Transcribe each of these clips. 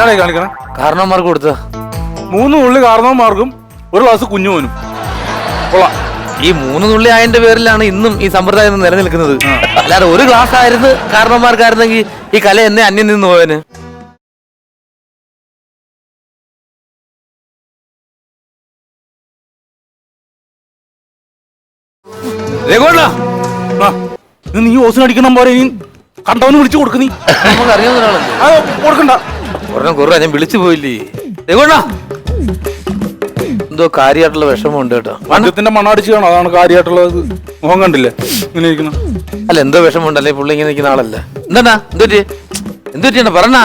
എന്താണ് കാണിക്കണം? കാരണവന്മാർക്ക് കൊടുത്ത 3 തുള്ളി കാരണവന്മാർക്കും 1 ഗ്ലാസ് കുഞ്ഞുമോനും. കൊള്ളാം. ഈ 3 തുള്ളി ആയതിന്റെ പേരിലാണ് ഇന്നും ഈ സമ്പ്രദായം നിലനിൽക്കുന്നത്. അല്ലാതെ 1 ഗ്ലാസ് ആയിരുന്നു കാരണവന്മാർക്കായിരുന്നെങ്കിൽ ഈ കല എന്നെ അന്യം നിന്ന് പോയന്. നീ ഓസിനടിക്കണം പോലെ നീ കണ്ടവന് വിളിച്ചു കൊടുക്ക. നീ നമുക്ക് അറിയാവുന്ന ഒരാളല്ലേ? കൊടുക്കണ്ട. കുറേ ഞാൻ വിളിച്ചു പോയില്ലേ. എന്തോ കാര്യമായിട്ടുള്ള വിഷമമുണ്ട് കേട്ടോ. മദ്യത്തിന്റെ മണ്ണടിച്ച് കാണോ? അതാണ് കാര്യമായിട്ടുള്ളത്. മുഖം കണ്ടില്ലേ ഇങ്ങനെ ഇരിക്കണം? അല്ല എന്തോ വിഷമമുണ്ടല്ലേ? പുള്ളി ഇങ്ങനെ നിൽക്കുന്ന ആളല്ലേ? എന്താ എന്തുപറ്റിയാണ് പറഞ്ഞാ?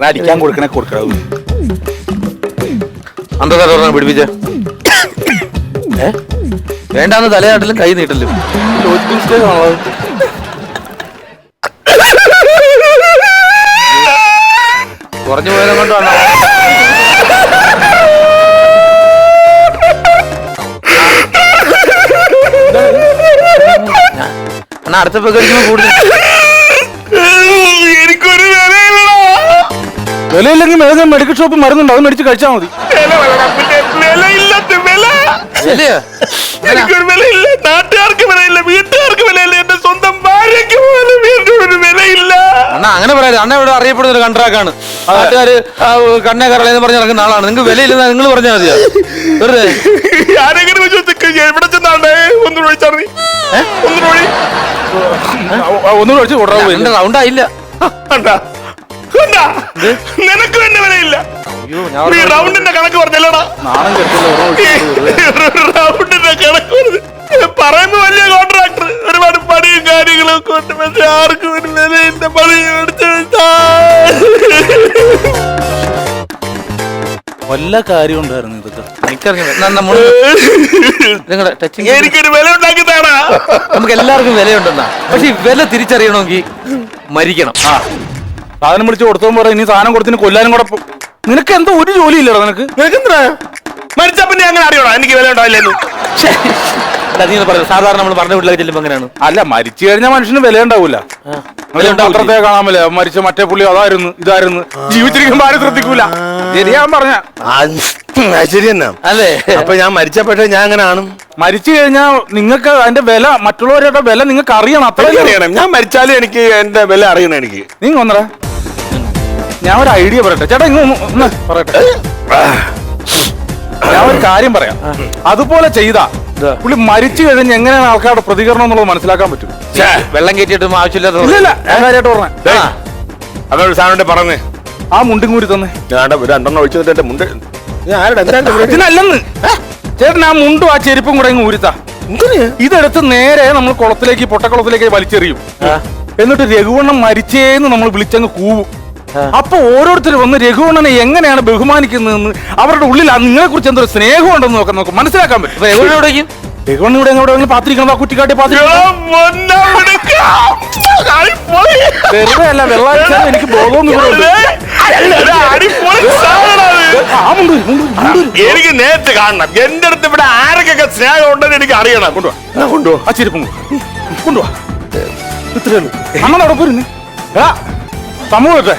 അടിക്കാൻ കൊടുക്കണേ കൊടുക്കണം. അന്തസാരം പിടിപ്പിച്ച വേണ്ടാന്ന് തലയാട്ടിലും കൈ നീട്ടലും. കുറഞ്ഞു പോയാലും കൊണ്ടാണോ? എന്നാ അടുത്ത പേടിക്കുമ്പോ കൂടുതൽ വിലയില്ലെങ്കിൽ മെഡിക്കൽ ഷോപ്പ് മരുന്നുണ്ട്, അത് മേടിച്ച് കഴിച്ചാൽ മതി. എനിക്കൊരു വിലയില്ല, നാട്ടുകാർക്ക് വിലയില്ല, വീട്ടുകാർക്ക് വിലയില്ല, എന്റെ സ്വന്തം ഭാര്യയ്ക്ക് പോലും ഒരു വിലയില്ല. അണ്ണ അങ്ങനെ പറയാം. അണ്ണ ഇവിടെ അറിയപ്പെടുന്ന ഒരു കൺട്രാക്ടാണ്. നാട്ടുകാര് കണ്ണേ കറളെന്ന് പറഞ്ഞ് നടക്കുന്ന ആളാണ്. നിങ്ങൾക്ക് വിലയില്ലെന്ന് നിങ്ങൾ പറഞ്ഞാൽ മതിയോ? വെറുതെ ആരെങ്കിലും എവിടെ ചെന്നാണ്ടേ ഒന്നും വിളിച്ചാൽ മതി. റൗണ്ടായില്ല. നിനക്ക് തന്നെ വിലയില്ല. റൗണ്ടിന്റെ കണക്ക് പറഞ്ഞല്ലോടാ. റൗണ്ടിന്റെ കണക്ക് പറയുമ്പോ വലിയ കോൺട്രാക്ടർ ഒരുപാട് പണിയും കാര്യങ്ങളും ഒക്കെ ഉണ്ട്. പക്ഷെ ആർക്കും ഒരു വിലയില്ല. പണി മേടിച്ചു വല്ല കാര്യം ഉണ്ടായിരുന്നു ഇതൊക്കെ. എനിക്കൊരു വില ഉണ്ടാക്കി താടാ. നമുക്ക് എല്ലാവർക്കും വിലയുണ്ടെന്നാ. പക്ഷെ ഈ വില തിരിച്ചറിയണമെങ്കിൽ മരിക്കണം. സാധനം വിളിച്ച് കൊടുത്തോന്ന് പറയാം. ഇനി സാധനം കൊടുത്തിന് കൊല്ലാനും കൂടെ. നിനക്ക് എന്തോ ഒരു ജോലി ഇല്ലടാ. നിനക്ക് എന്താ മരിച്ചാ പിന്നെ അങ്ങനെ അറിയണോ എനിക്ക് വില ഉണ്ടാവില്ലെന്ന്? സാധാരണ നമ്മൾ പറഞ്ഞ വീട്ടിലേക്ക് ചെല്ലുമ്പോ അങ്ങനെയാണ്. അല്ല, മരിച്ചു കഴിഞ്ഞാൽ മനുഷ്യന് വില ഉണ്ടാവൂല. പത്രത്തെ കാണാൻ പറ്റില്ല. മരിച്ച മറ്റേ പുള്ളി അതായിരുന്നു ഇതായിരുന്നു. ജീവിച്ചിരിക്കുമ്പോ ആരും ശ്രദ്ധിക്കൂല. ശരിയാൻ പറഞ്ഞ ശരി തന്നെ അല്ലേ? അപ്പൊ ഞാൻ മരിച്ചപ്പോഴേ ഞാൻ അങ്ങനെ ആണ്. മരിച്ചു കഴിഞ്ഞാൽ നിങ്ങൾക്ക് അതിന്റെ വില, മറ്റുള്ളവരുടെ വില നിങ്ങൾക്ക് അറിയണം. അത്ര അറിയണം. ഞാൻ മരിച്ചാലും എനിക്ക് എന്റെ വില അറിയണം. എനിക്ക് നീ ഒന്നറ ഞാൻ ഒരു ഐഡിയ പറയട്ടെ ചേട്ടാ. ഇന്ന് പറയട്ടെ. ഞാൻ ഒരു കാര്യം പറയാം. അതുപോലെ ചെയ്താ പുള്ളി മരിച്ചു കഴിഞ്ഞ് എങ്ങനെയാണ് ആൾക്കാരുടെ പ്രതികരണം എന്നുള്ളത് മനസ്സിലാക്കാൻ പറ്റും. വെള്ളം കയറ്റിയിട്ടും ആവശ്യമില്ലാത്ത കാര്യമായിട്ട് പറഞ്ഞേ. അതൊരു സാധനം പറഞ്ഞേ. ആ മുണ്ടും കൂടി തന്നെ രണ്ടെണ്ണം ഒഴിച്ചു എന്റെ മുണ്ട് ഇതിനല്ലെന്ന്. ചേട്ടൻ ആ മുണ്ടും ആ ചെരുപ്പും കൂടെ ഇങ്ങ് ഊരുത്താ. ഇതെടുത്ത് നേരെ നമ്മൾ കുളത്തിലേക്ക്, പൊട്ടക്കുളത്തിലേക്ക് വലിച്ചെറിയും. എന്നിട്ട് രഘുവണ്ണൻ മരിച്ചേന്ന് നമ്മൾ വിളിച്ചങ്ങ് കൂവും. അപ്പൊ ഓരോരുത്തർ വന്ന് രഘുവണ്ണനെ എങ്ങനെയാണ് ബഹുമാനിക്കുന്നതെന്ന് അവരുടെ ഉള്ളിൽ നിങ്ങളെ കുറിച്ച് എന്തോ സ്നേഹം ഉണ്ടെന്ന് നമുക്ക് മനസ്സിലാക്കാൻ പറ്റും. രഘുവണ്ണൻ ഇവിടെ എവിടെ പാത്തിരിക്കണം. ആ കുറ്റിക്കാട്ടി വെറുതെ അല്ല, വെള്ളാഴ്ച എനിക്ക് ബോധമൊന്നും. എനിക്ക് നേരത്തെ കാണണം. എന്റെ അടുത്ത് ഇവിടെ ആരൊക്കെ സ്നേഹം ഉണ്ടെന്ന് എനിക്ക് അറിയണം. കൊണ്ടുപോവാ ആ ചെരുപ്പം കൊണ്ടുപോവാ. ഇത്രയുള്ളൂ. അമ്മ പോരുന്നേ സമൂഹത്തെ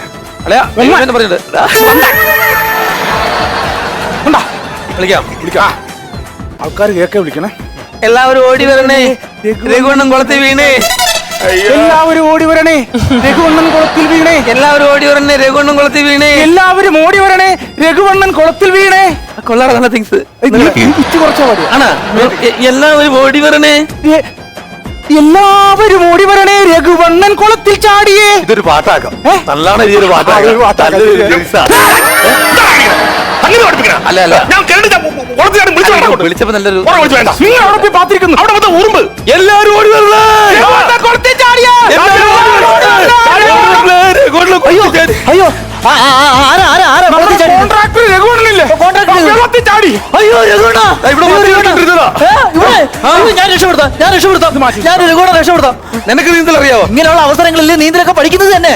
ആൾക്കാർ കേൾക്കെ വിളിക്കണേ. എല്ലാവരും ഓടി വരണേ, രഘുവണ്ണൻ കുളത്തിൽ വീണേ. എല്ലാവരും ഓടി വരണേ, രഘുവണ്ണൻ കുളത്തിൽ വീണേ. എല്ലാവരും ഓടി വരണേ, രഘുവണ്ണൻ കുളത്തിൽ വീണേ. എല്ലാവരും ഓടി വരണേ, രഘുവണ്ണൻ കുളത്തിൽ വീണേ. കൊള്ളാടെ നല്ല തിങ്സ് കുറച്ചാ മതി. ആണോ? എല്ലാവരും ഓടി വരണേ, എല്ലാവരും ഓടി വരണേ, രഘുവണ്ണൻ കുളത്തിൽ ചാടിയേ. ഇതൊരു പാട്ടാക്കാം. നല്ലാണ് ഈ ഒരു പാട്ടാക്കാം. അല്ല അല്ല, വിളിച്ചപ്പോ നല്ലൊരു പാത്തിരിക്കുന്നു. അവിടെ ഉറുമ്പ്. എല്ലാവരും ഓടി വരണേ, കുളത്തിൽ ചാടിയേ. അയ്യോ കോൺട്രാക്ടർ രഘുവണ്ണനില്ലേ? വെള്ളത്തിൽ ചാടി. അയ്യോ രഘുവണ്ണ, ഞാൻ രക്ഷപ്പെടുത്താം. നിനക്ക് നീന്തൽ അറിയാവോ? ഇങ്ങനെയുള്ള അവസരങ്ങളിൽ നീന്തലൊക്കെ പഠിക്കുന്നത് തന്നെ.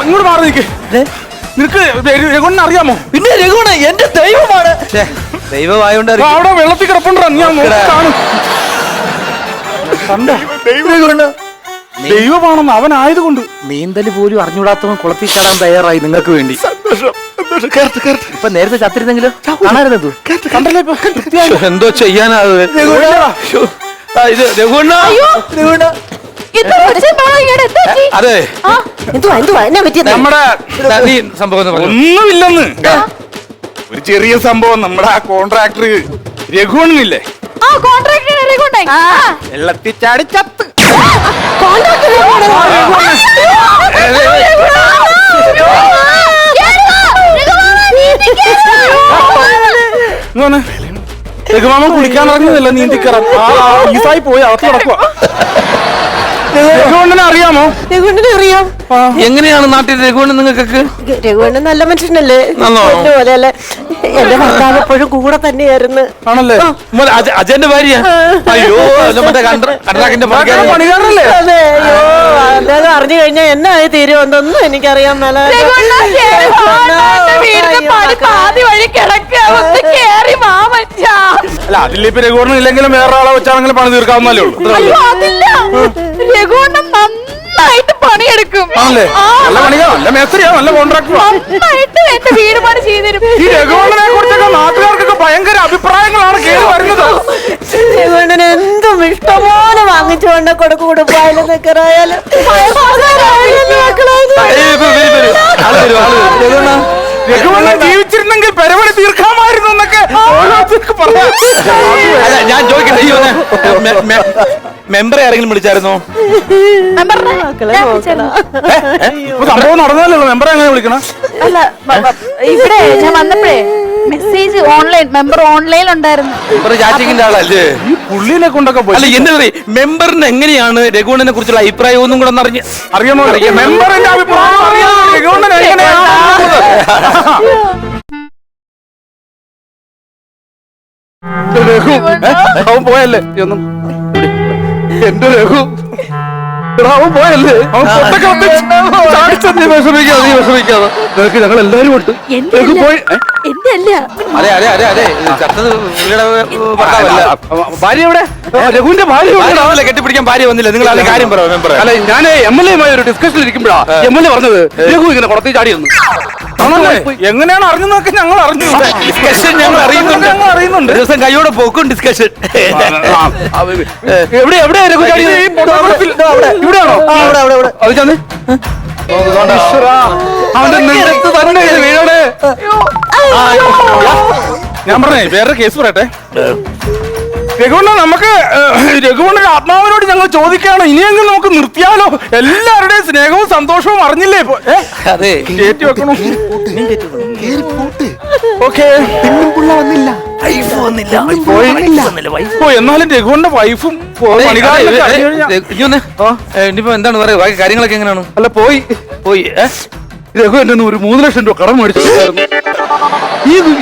ഇങ്ങോട്ട് മാറി നിൽക്കേ. നിനക്ക് രഘുവണ്ണൻ അറിയാമോ? പിന്നെ രഘുവണ്ണൻ എന്റെ ദൈവമാണ്. ദൈവമായോണ്ട് അവിടെ വെള്ളത്തിൽ കിടപ്പുണ്ടോ? ഞാൻ കാണും. ദൈവമാണെന്ന് അവനായതുകൊണ്ട്. നീന്തല് പോലും അറിഞ്ഞൂടാത്തവൻ കുളത്തിൽ ചാടാൻ തയ്യാറായി നിങ്ങൾക്ക് വേണ്ടി. സന്തോഷം. ഇപ്പൊ നേരത്തെ ചത്തിരുന്നെങ്കിലോ കാണാറുന്നത് കണ്ടല്ലേ ഇപ്പൊ? എന്തോ ചെയ്യാനാ ഇത് രഘുണ്ണ. അതെ നമ്മുടെ നീ സംഭവം ഒന്ന് പറഞ്ഞോ. ഒന്നുമില്ലെന്ന്. ഒരു ചെറിയ സംഭവം. നമ്മുടെ ആ കോൺട്രാക്ടർ രഘുവണ്ണനില്ലേ, വെള്ളത്തിച്ചാടി ചത്ത്. രഘുമാമൻ കുളിക്കാൻ ഇറങ്ങുന്നില്ല, നീന്തിക്കറ ഈസായി പോയി അകത്ത് കിടക്കുക. രഘുവണ്ണനെ അറിയാമോ? രഘുവണ്ണനെ അറിയാം. എങ്ങനെയാണ് നാട്ടിൽ രഘുവണ്ണൻ നിങ്ങൾക്കൊക്കെ? രഘുവണ്ണൻ നല്ല മനുഷ്യനല്ലേ, പോലെയല്ലേ. എന്റെ ഭർത്താവ് എപ്പോഴും കൂടെ തന്നെയായിരുന്നു. ആണല്ലേ? അജയന്റെ ഭാര്യ. അയ്യോ മറ്റേ കണ്ടറാക്കിന്റെ പണിക്കാരനല്ലേ? അതെ. അയ്യോ അദ്ദേഹം അറിഞ്ഞു കഴിഞ്ഞാൽ എന്നായി തീരുമെന്നൊന്നും എനിക്കറിയാൻ മേല. അല്ല അതിലിപ്പോ രഘുവണ്ണൻ ഇല്ലെങ്കിലും വേറെ ആളെ വെച്ചാണെങ്കിലും പണി തീർക്കാവുന്നല്ലേ ഉള്ളൂ. നന്നായിട്ട് പണിയെടുക്കും. ആണല്ലേ? നല്ല പണിയാ, നല്ല മേസ്ത്രിയാ, നല്ല കോൺട്രാക്ടറാ. നന്നായിട്ട് എന്റെ വീട് പണി ചെയ്തിരും. ഈ രഘുവണ്ണനെ കുറിച്ചൊക്കെ നാട്ടുകാർക്കൊക്കെ ഭയങ്കര അഭിപ്രായങ്ങളാണ് കേറി വരുന്നത്. രഘുവണ്ണന് എന്തും ഇഷ്ടംപോലെ വാങ്ങിച്ചുകൊണ്ട് കൊടുക്കുടുപ്പായാലും നിക്കറായാലും രഘുവണ്ണൻ ജീവിച്ചിരുന്നെങ്കിൽ പെരവണി തീർക്കാമായിരുന്നു എന്നൊക്കെ പറയാം. ഞാൻ ചോദിക്കട്ടെ, മെമ്പറെ ആരെങ്കിലും വിളിച്ചായിരുന്നോ? സംഭവം നടന്നല്ലോ, മെമ്പറെ എങ്ങനെ വിളിക്കണം? അല്ല ഇവിടെ ഞാൻ വന്നപ്പോഴേ മെസ്സേജ് ഓൺലൈൻ മെമ്പർ ഓൺലൈൻ ഉണ്ടായിരുന്നു. ചാറ്റിങ്ങിന്റെ ആളല്ലേ ഈ പുള്ളിനെ കൊണ്ടൊക്കെ പോയി. അല്ല എന്താ മെമ്പറിന് എങ്ങനെയാണ് രഘുവണ്ണനെ കുറിച്ചുള്ള അഭിപ്രായം ഒന്നും കൂടെ ഒന്ന് അറിയാമോ? മെമ്പറിന്റെ അഭിപ്രായം അറിയാമോ? രഘുവണ്ണൻ എങ്ങനെയാണ്? രഘു അവൻ പോയല്ലേ? ഒന്നും എന്റെ രഘു അവൻ പോയല്ലേ? അവൻ വിഷമിക്കാതെ നിനക്ക് ഞങ്ങൾ എല്ലാരും ഉണ്ട്. രഘു പോയി. എന്റെ അല്ല. അതെ അതെ അതെ അതെ ചത്തത് ഭാര്യ എവിടെ? രഘുവിന്റെ ഭാര്യ കെട്ടിപ്പിടിക്കാൻ ഭാര്യ വന്നില്ല. നിങ്ങൾ അതിന്റെ കാര്യം പറയാം മെമ്പർ. അല്ല ഞാൻ MLA ഒരു ഡിസ്കഷനിൽ ഇരിക്കുമ്പോഴാ MLA പറഞ്ഞത് രഘു ഇങ്ങനെ കുളത്തിൽ ചാടിയെന്ന്. എങ്ങനെയാണ് അറിഞ്ഞതൊക്കെ ഞങ്ങൾ അറിഞ്ഞു. ഡിസ്കഷൻ ഞങ്ങൾ അറിയുന്നുണ്ട്. ദിവസം കൈയോടെ പോക്കും ഡിസ്കഷൻ. എവിടെ എവിടെ രഘു ചാടിയത്? ഇവിടെയാണോ? അത് ചെന്ന് അവന്റെ നെഞ്ചത്ത് തന്നെ വീഴണേ. ഞാൻ പറഞ്ഞേ വേറെ കേസ് പറയട്ടെ. രഘുവണ്ണ നമുക്ക് രഘുവണ്ണന്റെ ആത്മാവിനോട് ഞങ്ങൾ ചോദിക്കുകയാണ്, ഇനിയെങ്കിലും നമുക്ക് നിർത്തിയാലോ? എല്ലാവരുടെയും സ്നേഹവും സന്തോഷവും അറിഞ്ഞില്ലേ ഇപ്പൊ? അതെ കയറ്റി വെക്കണോ? ഓക്കെ. എന്നാലും രഘുവണ്ണന്റെ വൈഫും ഇനിയിപ്പോ എന്താണ് പറയാ, ബാക്കി കാര്യങ്ങളൊക്കെ എങ്ങനെയാണ്? അല്ല പോയി രഘു എന്നെ ഒരു 3 ലക്ഷം രൂപ കടം മേടിച്ചിട്ടുണ്ടായിരുന്നു.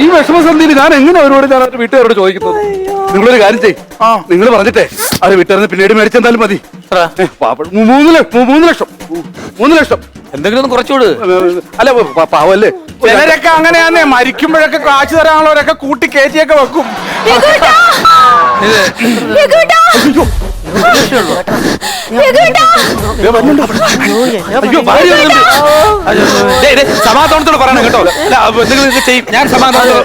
ഈ വിഷമസന്ധിയിൽ ഞാൻ എങ്ങനെ അവരോട് ഞാൻ അവരുടെ വീട്ടുകാരോട് ചോദിക്കുന്നത്? നിങ്ങളൊരു കാര്യം ചെയ്യും, നിങ്ങൾ പറഞ്ഞിട്ടേ അത് വീട്ടുകാരന് പിന്നീട് മേടിച്ചെന്തായാലും മതി. 3 ലക്ഷം എന്തെങ്കിലും ഒന്ന് കുറച്ചുകൂട്. അല്ല പാവല്ലേ, ചിലരൊക്കെ അങ്ങനെയാന്നേ, മരിക്കുമ്പോഴൊക്കെ കാശ് തരാനുള്ളവരൊക്കെ കൂട്ടി കയറ്റിയൊക്കെ വെക്കും. സമാധാനത്തോട് പറയണം കേട്ടോ. എന്തെങ്കിലും ചെയ്യും, ഞാൻ സമാധാനത്തോട്.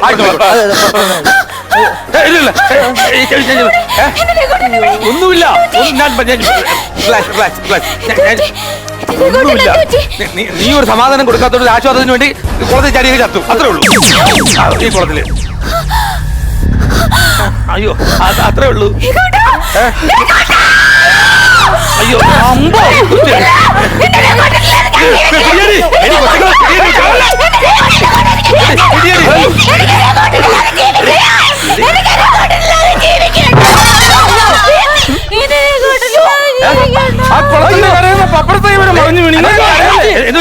ഒന്നുമില്ല, നീ ഒരു സമാധാനം കൊടുക്കാത്തോണ്ട് ആശ്വാസത്തിന് വേണ്ടി കുളത്തിൽ ചാടിയൊക്കെ ചത്തു, അത്രേ ഉള്ളൂ. ഈ കുളത്തില് അയ്യോ അത്രേ ഉള്ളൂ. അയ്യോ അമ്പോ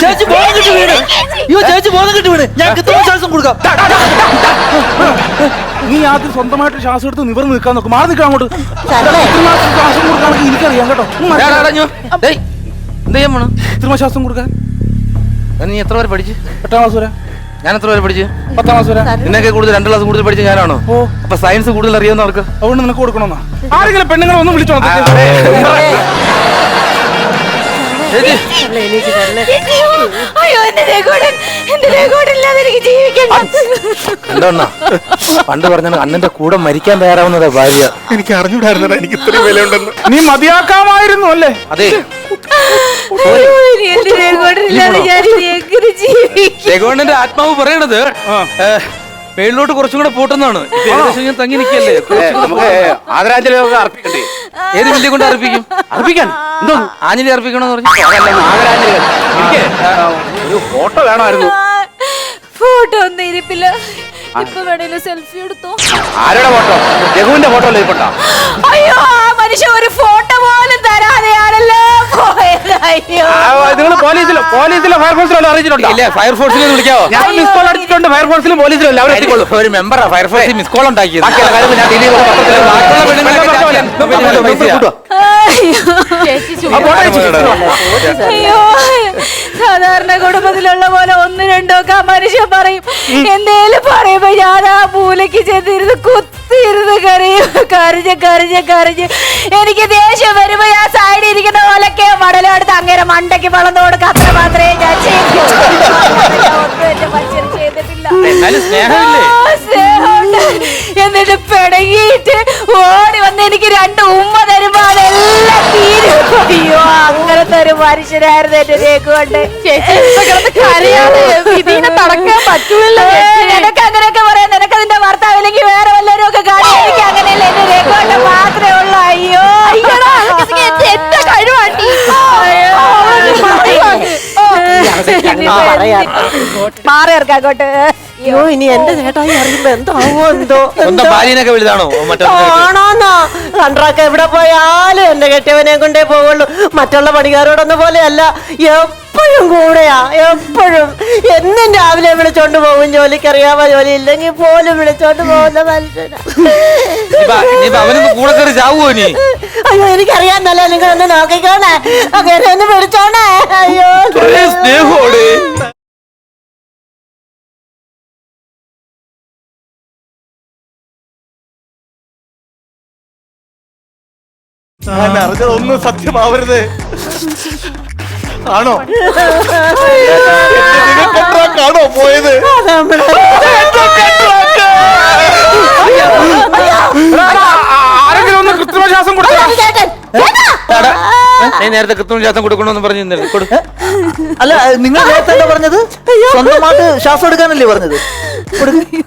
ചേച്ചി ബോധം കിട്ടി വീണ്. ഞങ്ങൾക്ക് ഇത്ര ശ്വാസം കൊടുക്കാം. നീ ആദ്യം സ്വന്തമായിട്ട് ശ്വാസം എടുത്ത് നിവർന്ന് നിൽക്കാൻ നോക്കും. മാറി നിൽക്കാൻ അങ്ങോട്ട്. ശ്വാസം കൊടുക്കാനൊക്കെ എനിക്കറിയാം കേട്ടോ. എന്ത് ചെയ്യാൻ പോണു? കൃത്രിമ ശ്വാസം കൊടുക്കാൻ നീ എത്ര വരെ പഠിച്ചു? 8ാം ക്ലാസ് വരെ. ഞാൻ എത്ര വരെ പഠിച്ചു? 10ാം ക്ലാസ് വരെ. നിന്നൊക്കെ കൂടുതൽ 2 ക്ലാസ് കൂടുതൽ പഠിച്ച ഞാനാണോ? അപ്പൊ സയൻസ് കൂടുതൽ അറിയാവുന്നവർക്ക് അതുകൊണ്ട് നിനക്ക് കൊടുക്കണമെന്നാ? ആരെങ്കിലും പെണ്ണുങ്ങളെ ഒന്നും വിളിച്ചോ? അയ്യോ എന്റെ രഘുവേട്ടൻ ഇല്ലാതെ എനിക്ക് ജീവിക്കണ്ട. എന്തോന്നാ പണ്ട് പറഞ്ഞ അണ്ണന്റെ കൂടെ മരിക്കാൻ തയ്യാറാവുന്നതാ ഭാര്യ. എനിക്ക് അറിഞ്ഞൂടായിരുന്നടാ എനിക്ക് ഇത്രയും വിലയുണ്ടെന്ന്. നീ മതിയാക്കാമായിരുന്നു അല്ലേ? അതെ അയ്യോ, ഇനി എന്റെ രഘുവേട്ടൻ ഇല്ലാതെ ഞാൻ ഇനി എങ്ങനെ ജീവിക്കും? രഘുവണ്ണന്റെ ആത്മാവ് പറയണത് മേളിലോട്ട് കുറച്ചും കൂടെ പോട്ടെന്നാണ്. ഏകദേശം ഞാൻ തങ്ങി നിൽക്കല്ലേ. ആദരാഞ്ജലി അർപ്പിക്കണ്ടേ? ഏത് വില്ല് കൊണ്ട് അർപ്പിക്കും? അർപ്പിക്കാൻ എന്തോ ആഞ്ഞിലി അർപ്പിക്കണമെന്ന് പറഞ്ഞു. ഫോട്ടോ വേണമായിരുന്നു. ഫോട്ടോ ഒന്നും ഇരിപ്പില്ല. ഇപ്പൊ വേണേലും സെൽഫി എടുത്തോ. ആരുടെ ഫോട്ടോ? രഘുവിന്റെ ഫോട്ടോ അല്ലേ ഇപ്പോണ്ടാ? അയ്യോ, ആ മനുഷ്യൻ ഒരു ഫോട്ടോ പോലും തരാതെയാണല്ലോ പോയത്. അയ്യോ, നിങ്ങൾ പോലീസിലോ ഫയർഫോഴ്സിലോ അറിയിച്ചിട്ടുണ്ടോ? ഇല്ല, ഫയർഫോഴ്സിനെ ഒന്ന് വിളിക്കാവോ? ഞാൻ മിസ് കോൾ അടിച്ചിട്ടുണ്ട്. ഫയർഫോഴ്സിലും പോലീസിലും എല്ലാം ഒരു മെമ്പറാ ഫയർഫോഴ്സിൽ മിസ് കോൾ ഉണ്ടാക്കിയത്. അയ്യോ, സാധാരണ കുടുംബത്തിലുള്ള പോലെ ഒന്ന് രണ്ടൊക്കെ ആ മനുഷ്യൻ പറയും. എന്തേലും പറയുമ്പോ ഞാൻ ആ മൂലയ്ക്ക് ചെന്നിരുന്ന് കുത്തിയിരുന്ന് കരഞ്ഞ് എനിക്ക് ദേഷ്യം വരുമ്പോ ഞാൻ സൈഡിൽ ഇരിക്കുന്ന പോലൊക്കെ മടലെടുത്ത് അങ്ങനെ മണ്ടയ്ക്ക് വളർന്നു കൊടുക്കുക. അത്ര മാത്രമേ ഞാൻ ചെയ്തിട്ടുള്ളൂ. എന്റെ മനുഷ്യൻ ചെയ്തിട്ടില്ല. സ്നേഹമുണ്ട്. എന്നിട്ട് പിടങ്ങിയിട്ട് ഓടി വന്ന് എനിക്ക് 2 ഉമ്മ തരുമ്പോ അതെല്ലാം തീരും. അയ്യോ, അങ്ങനത്തെ ഒരു മനുഷ്യനായിരുന്നു എന്റെ രഘുകൊണ്ട്. തടക്കാൻ പറ്റൂല്ലോ. നിനക്ക് അങ്ങനെയൊക്കെ പറയാം. നിനക്ക് അതിന്റെ ഭർത്താവില്ലെങ്കിൽ വേറെ വല്ലവരും ഒക്കെ കാണും. എനിക്ക് അങ്ങനെയല്ല, എന്റെ രഘുകൊണ്ട് മാത്രമേ ഉള്ളൂ. അയ്യോ, എന്റെ കഴിവാണ്ടി. മാറി ഇറക്കാം അങ്ങോട്ട്. അയ്യോ, ഇനി എന്റെ ചേട്ടായി അറിയുമ്പോ എന്താവോ എന്തോ. സ്വന്തം ഭാര്യനൊക്കെ വലുതാണോ ആണോന്നോ? കണ്ട്രാക്ക് എവിടെ പോയാലും എന്റെ കെട്ടിയവനെ കൊണ്ടേ പോവുള്ളൂ. മറ്റുള്ള പണിക്കാരോടൊന്നും പോലെയല്ല, എപ്പോഴും കൂടെയാ. എപ്പോഴും എന്നും രാവിലെ വിളിച്ചോണ്ട് പോകും. ജോലിക്കറിയാമോ? ജോലി ഇല്ലെങ്കിൽ പോലും വിളിച്ചോണ്ട് പോകുന്ന മനുഷ്യനാ. അവനൊന്ന് കൂടെ കയറി ചാവുമോ നീ? അയ്യോ, എനിക്കറിയാന്നല്ല. നിങ്ങളൊന്ന് നോക്കിക്കോണേ, അങ്ങനെ ഒന്ന് വിളിച്ചോണേ. അയ്യോ, സ്നേഹോടെ ഞാൻ അറിഞ്ഞതൊന്നും സത്യമാവരുത്. ആണോ കാണോ പോയത്? ആരെങ്കിലും ഒന്ന് കൃത്രിമശ്വാസം കൊടുക്കാം. നീ നേരത്തെ കൃത്രിമശ്വാസം കൊടുക്കണമെന്ന് പറഞ്ഞു. അല്ല, നിങ്ങൾ നേരത്തെ പറഞ്ഞത് സ്വന്തമായിട്ട് ശ്വാസം എടുക്കാനല്ലേ പറഞ്ഞത്?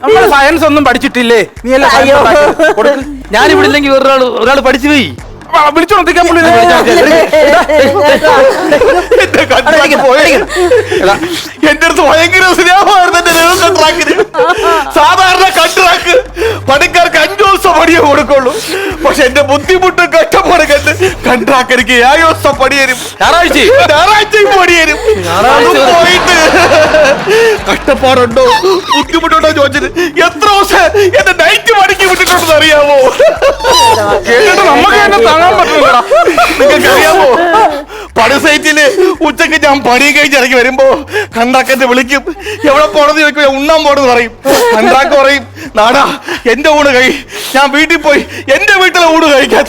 നമ്മൾ സയൻസ് ഒന്നും പഠിച്ചിട്ടില്ലേ? നീ അല്ല ഞാനിവിടെ ഇല്ലെങ്കിൽ ഒരാൾ പഠിച്ചു പോയി. വിളിച്ചോണ്ടിരിക്കാൻ എന്റെ അടുത്ത് ഭയങ്കര സ്നേഹമായിരുന്നു എന്റെ കൺട്രാക്ടിന്. സാധാരണ കൺട്രാക്ട് പണിക്കാർക്ക് 5 ദിവസം പണിയേ കൊടുക്കുള്ളൂ. പക്ഷെ എന്റെ ബുദ്ധിമുട്ടും കഷ്ടപ്പാട് കണ്ട് കൺട്രാക്ട് എനിക്ക് 7 ദിവസം പണി തരും. ഞായറാഴ്ചയും പണി തരും. പോയിട്ട് കഷ്ടപ്പാടുണ്ടോ ബുദ്ധിമുട്ടുണ്ടോ ചോദിച്ചിട്ട് എത്ര ദിവസം എന്റെ നൈറ്റ് പണിക്ക് വിട്ടിട്ടുണ്ടെന്ന് അറിയാമോ? കേട്ടിട്ട് നമുക്ക് തന്നെ താങ്ങാൻ പറ്റില്ല. നിങ്ങൾക്ക് അറിയാമോ, പണി സൈറ്റില് ഉച്ചക്ക് ഞാൻ പണി കഴിഞ്ഞ് ഇറങ്ങി വരുമ്പോ കൺട്രാക്ടറെ വിളിക്കും. എവിടെ പോണെന്ന് ചോദിക്കും. ഉണ്ണാൻ പോണെന്ന് പറയും. കൺട്രാക്ടർ പറയും, നാടാ എന്റെ ഊണ് ഞാൻ വീട്ടിൽ പോയി എന്റെ വീട്ടിലെ ഊണ് കഴിക്കാൻ.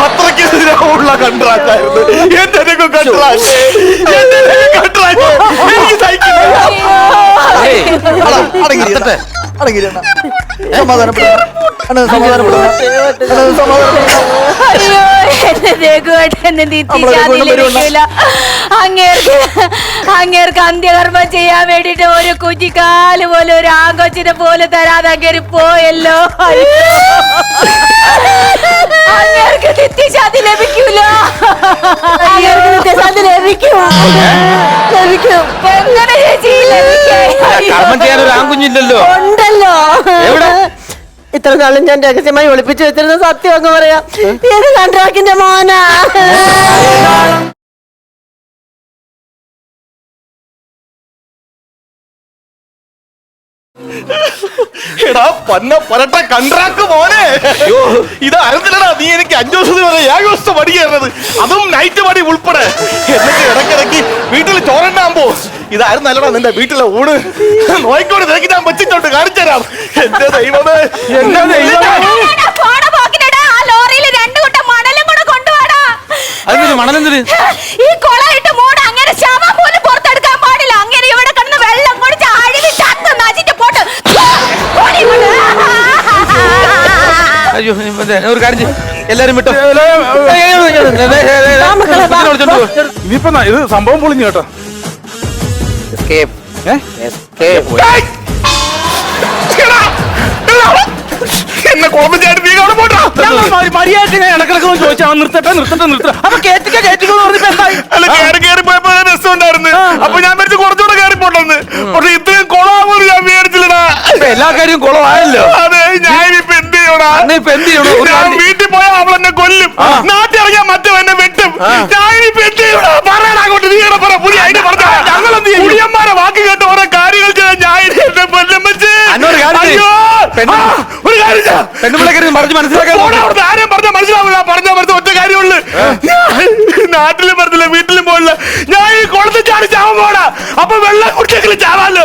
അത്രയ്ക്ക് സ്നേഹമുള്ള കൺട്രാക്ടായിരുന്നു എന്റെ കൺട്രാക്ട്. എനിക്ക് സഹിക്കില്ല. അയ്യോ, എന്റെ രഘുവേട്ടനെ നിത്യജാതിയിലിരിക്കില്ല. അങ്ങേർക്ക് അന്ത്യകർമ്മം ചെയ്യാൻ വേണ്ടിട്ട് ഒരു കുഞ്ഞിക്കാല് പോലെ ഒരു ആങ്കൊച്ചിനെ പോലെ തരാതെ അങ്ങേര് പോയല്ലോ. അങ്ങേർക്ക് നിത്യശാന്തി ലഭിക്കൂല. നിത്യശാന്തി ലഭിക്കും. എങ്ങനെ ചേച്ചി കർമ്മം ചെയ്യാൻ ഒരു ആൺകുഞ്ഞില്ലല്ലോ. ഉണ്ടല്ലോ. എവിടെ? ഇത്ര നാളും ഞാൻ രഹസ്യമായി ഒളിപ്പിച്ചു വെച്ചിരുന്ന സത്യം അങ്ങ് പറയാം. ഏത് കൺട്രാക്ടിന്റെ മോനാ? എടാ പന്ന പരട്ട കൺട്രാക്ട് മോനെ, ഇതായിരുന്നില്ലടാ നീ എനിക്ക് 5 ദിവസത്തിന് വരെ 7 ദിവസം പണി കയറുന്നത്, അതും നൈറ്റ് പണി ഉൾപ്പെടെ. എന്നിട്ട് ഇടയ്ക്കിടയ്ക്ക് വീട്ടിൽ ചോറണ്ടാകുമ്പോ ഇതായിരുന്നല്ലടാ നിന്റെ വീട്ടിലെ ഊണ്. നോയിക്കോട് നിനക്ക് ഞാൻ വെച്ചിട്ടുണ്ട്, കാണിച്ചു തരാം. എന്റെ ദൈവമേ, എന്റെ ദൈവമേ. ലോറിയിൽ 2 കൂട്ടം മണലും കൂടെ കൊണ്ടുപോടാ. മണലെന്തിന്? ഈ കൊളായിട്ട് അയ്യോ ഒരു കാര്യം ചെയ്യ്. എല്ലാരും വിട്ടോ ഇനിയിപ്പോ ഇത് സംഭവം പൊളിഞ്ഞു കേട്ടോ. Escape. ഏ? Escape. ഏയ്! എടാ, എടാ, എന്നെ കുഴപ്പം ചാടി നീ അവിടെ പോട്ടാ. മര്യാദ ഇടക്കിടക്ക് ചോദിച്ചാ നിർത്തട്ടെ അപ്പൊ കേറ്റിക്കോ പറഞ്ഞപ്പോ എന്തായി? അല്ല കയറി പോയപ്പോ രസം ഉണ്ടായിരുന്നു. അപ്പൊ ഞാൻ വിചാരിച്ചു കുറച്ചുകൂടെ കയറി പോട്ടെന്ന്. പക്ഷെ ഇത്രയും കൊളാമെന്ന് ഞാൻ വിചാരിച്ചില്ലടാ. ഇപ്പൊ എല്ലാ കാര്യവും കുളമായല്ലോ. അതെ, ഞാനിപ്പോ എന്ത് ചെയ്യണോ? ഇപ്പൊ എന്ത് ചെയ്യണോ? ഒരു ഞാൻ കാര്യം- വീട്ടിൽ പോയാൽ അവൾ എന്നെ കൊല്ലും. നാട്ടിൽ ഇറങ്ങിയാൽ മറ്റോ എന്നെ വെട്ടും. ഞാനിപ്പോ എന്ത് ചെയ്യണോ? പറയണ അങ്ങോട്ട്, നീ പറ. പുതിയ ഐഡിയ പറഞ്ഞ ഞങ്ങൾ എന്ത് ചെയ്യും? പുതിയന്മാരെ വാക്ക് കേട്ട് ഓരോ കാര്യങ്ങൾ ചെയ്യാൻ ഞാൻ എന്നെ കൊല്ലും വെച്ച്. അന്നൊരു കാര്യം ചെയ്യ്. അയ്യോ! ഒരു കാര്യം ചെയ്യാം. പെണ്ണുപിള്ളേക്കാരും പറഞ്ഞു മനസ്സിലാക്കാൻ ആരെയും പറഞ്ഞാൽ മനസ്സിലാവില്ല. പറഞ്ഞാൽ ഒറ്റ കാര്യമുള്ളു. നാട്ടിലും പറഞ്ഞില്ല, വീട്ടിലും പോയില്ല. ഞാൻ ഈ കുളത്തിൽ ചാടി ചാവാൻ പോടാ. അപ്പൊ വെള്ളം കുടിച്ചെങ്കിലും ചാവാലോ.